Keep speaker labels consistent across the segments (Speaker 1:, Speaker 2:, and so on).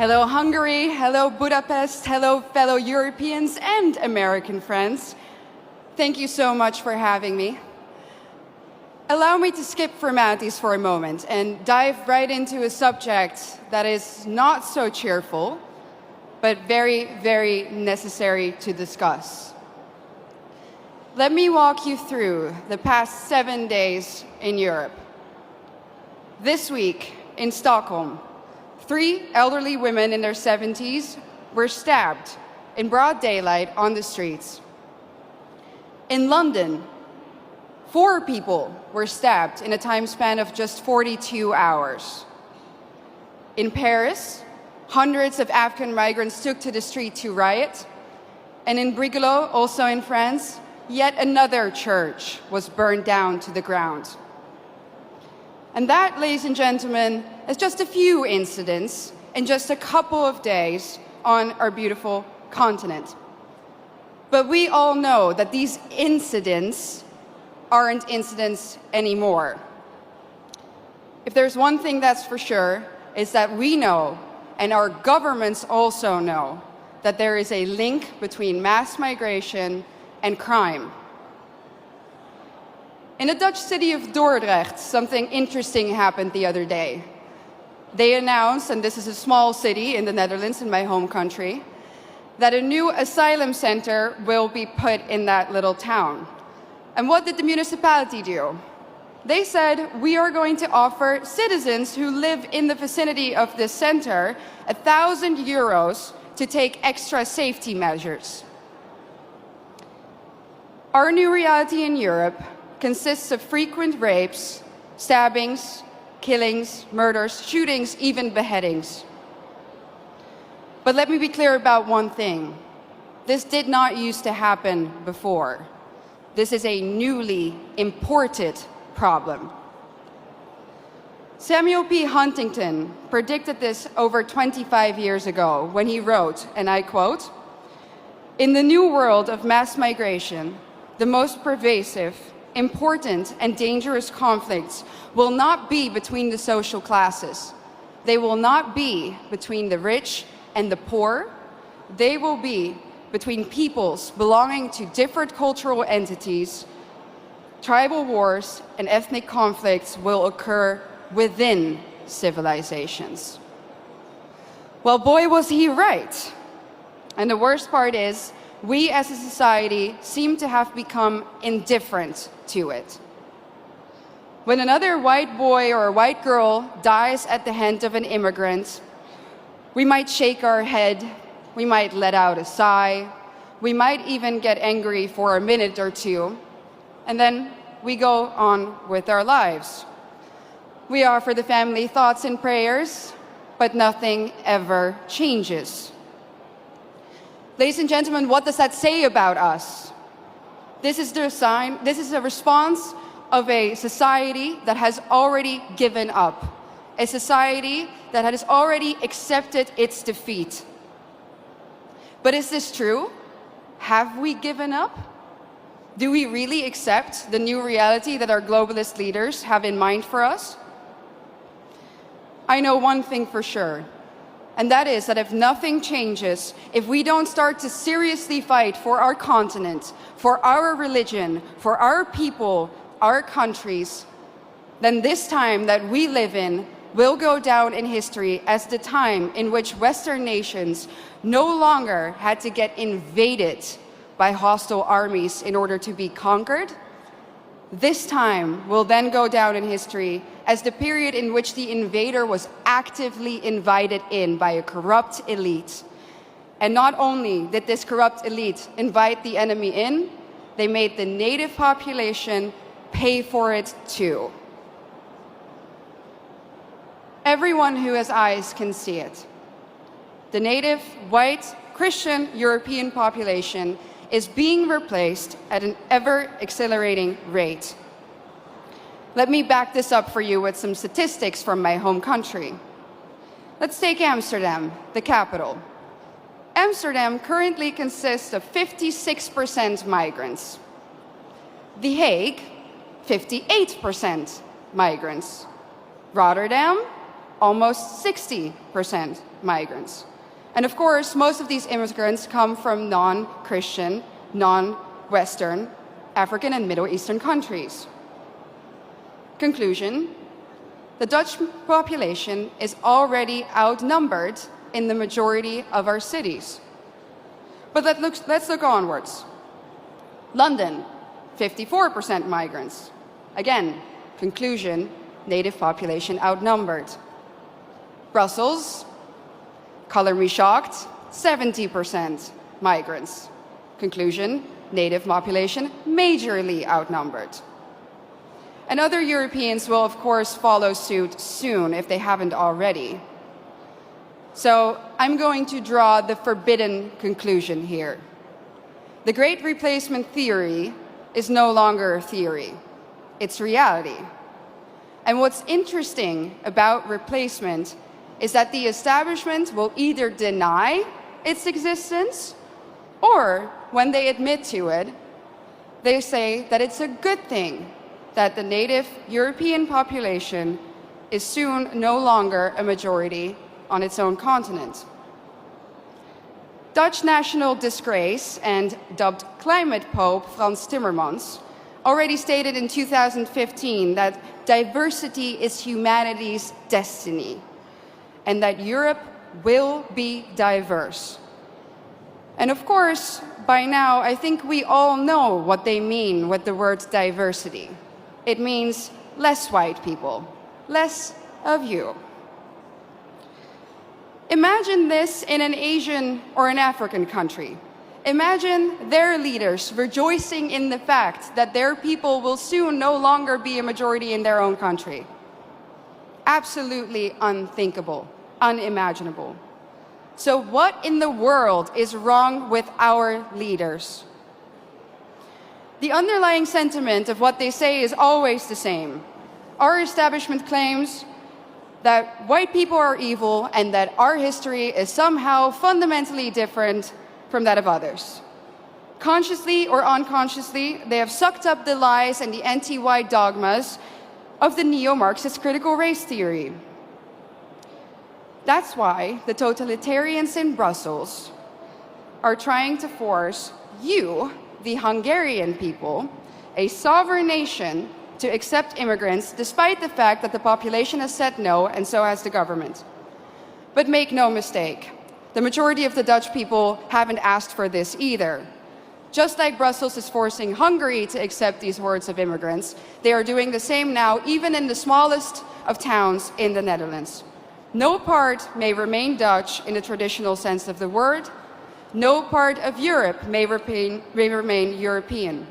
Speaker 1: Hello Hungary, hello Budapest, hello fellow Europeans and American friends. Thank you so much for having me. Allow me to skip formalities for a moment and dive right into a subject that is not so cheerful, but very, very necessary to discuss. Let me walk you through the past 7 days in Europe. This week in Stockholm, 3 elderly women in their 70s were stabbed in broad daylight on the streets. In London, 4 people were stabbed in a time span of just 42 hours. In Paris, hundreds of African migrants took to the street to riot. And in Brigalow, also in France, yet another church was burned down to the ground. And that, ladies and gentlemen, is just a few incidents in just a couple of days on our beautiful continent. But we all know that these incidents aren't incidents anymore. If there's one thing that's for sure, is that we know, and our governments also know, that there is a link between mass migration and crime. In the Dutch city of Dordrecht, something interesting happened the other day. They announced, and this is a small city in the Netherlands, in my home country, that a new asylum center will be put in that little town. And what did the municipality do? They said, we are going to offer citizens who live in the vicinity of this center 1,000 euros to take extra safety measures. Our new reality in Europe consists of frequent rapes, stabbings, killings, murders, shootings, even beheadings. But let me be clear about one thing. This did not used to happen before. This is a newly imported problem. Samuel P. Huntington predicted this over 25 years ago when he wrote, and I quote, "In the new world of mass migration, the most pervasive, important and dangerous conflicts will not be between the social classes. They will not be between the rich and the poor. They will be between peoples belonging to different cultural entities. Tribal wars and ethnic conflicts will occur within civilizations." Well, boy, was he right. And the worst part is, we as a society seem to have become indifferent to it. When another white boy or a white girl dies at the hand of an immigrant, we might shake our head, we might let out a sigh, we might even get angry for a minute or two, and then we go on with our lives. We offer the family thoughts and prayers, but nothing ever changes. Ladies and gentlemen, what does that say about us? This is a response of a society that has already given up, a society that has already accepted its defeat. But is this true? Have we given up? Do we really accept the new reality that our globalist leaders have in mind for us? I know one thing for sure. And that is that if nothing changes, if we don't start to seriously fight for our continent, for our religion, for our people, our countries, then this time that we live in will go down in history as the time in which Western nations no longer had to get invaded by hostile armies in order to be conquered. This time will then go down in history as the period in which the invader was actively invited in by a corrupt elite. And not only did this corrupt elite invite the enemy in, they made the native population pay for it too. Everyone who has eyes can see it. The native, white, Christian European population is being replaced at an ever-accelerating rate. Let me back this up for you with some statistics from my home country. Let's take Amsterdam, the capital. Amsterdam currently consists of 56% migrants. The Hague, 58% migrants. Rotterdam, almost 60% migrants. And of course, most of these immigrants come from non-Christian, non-Western, African and Middle Eastern countries. Conclusion: the Dutch population is already outnumbered in the majority of our cities. But let's look onwards. London, 54% migrants. Again, conclusion, native population outnumbered. Brussels, color me shocked, 70% migrants. Conclusion, native population majorly outnumbered. And other Europeans will, of course, follow suit soon if they haven't already. So I'm going to draw the forbidden conclusion here. The Great Replacement theory is no longer a theory. It's reality. And what's interesting about replacement is that the establishment will either deny its existence, or when they admit to it, they say that it's a good thing that the native European population is soon no longer a majority on its own continent. Dutch national disgrace and dubbed climate pope Frans Timmermans already stated in 2015 that diversity is humanity's destiny and that Europe will be diverse. And of course, by now, I think we all know what they mean with the word diversity. It means less white people, less of you. Imagine this in an Asian or an African country. Imagine their leaders rejoicing in the fact that their people will soon no longer be a majority in their own country. Absolutely unthinkable, unimaginable. So what in the world is wrong with our leaders? The underlying sentiment of what they say is always the same. Our establishment claims that white people are evil and that our history is somehow fundamentally different from that of others. Consciously or unconsciously, they have sucked up the lies and the anti-white dogmas of the neo-Marxist critical race theory. That's why the totalitarians in Brussels are trying to force you, the Hungarian people, a sovereign nation, to accept immigrants, despite the fact that the population has said no, and so has the government. But make no mistake, the majority of the Dutch people haven't asked for this either. Just like Brussels is forcing Hungary to accept these hordes of immigrants, they are doing the same now, even in the smallest of towns in the Netherlands. No part may remain Dutch in the traditional sense of the word. No part of Europe may remain European.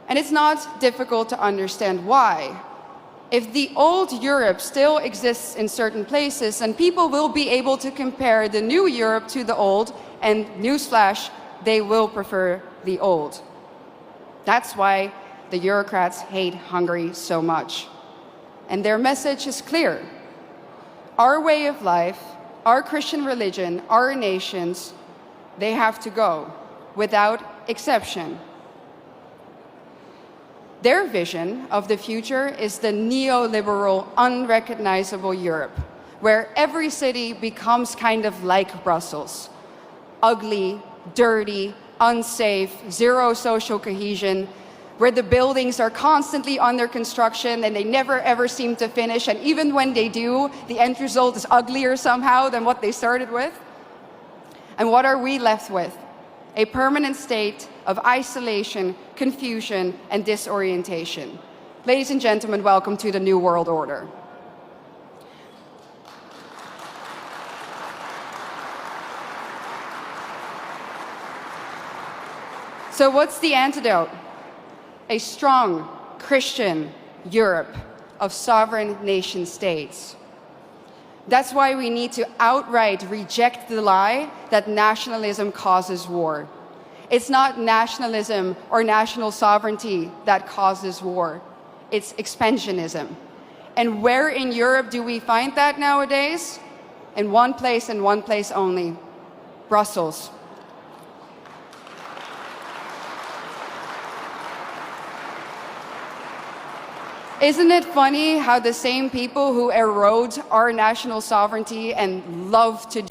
Speaker 1: And it's not difficult to understand why. If the old Europe still exists in certain places, then people will be able to compare the new Europe to the old, and newsflash, they will prefer the old. That's why the Eurocrats hate Hungary so much. And their message is clear. Our way of life, our Christian religion, our nations, they have to go, without exception. Their vision of the future is the neoliberal, unrecognizable Europe, where every city becomes kind of like Brussels. Ugly, dirty, unsafe, zero social cohesion, where the buildings are constantly under construction and they never ever seem to finish, and even when they do, the end result is uglier somehow than what they started with. And what are we left with? A permanent state of isolation, confusion, and disorientation. Ladies and gentlemen, welcome to the New World Order. So what's the antidote? A strong Christian Europe of sovereign nation states. That's why we need to outright reject the lie that nationalism causes war. It's not nationalism or national sovereignty that causes war. It's expansionism. And where in Europe do we find that nowadays? In one place and one place only: Brussels. Isn't it funny how the same people who erode our national sovereignty and love to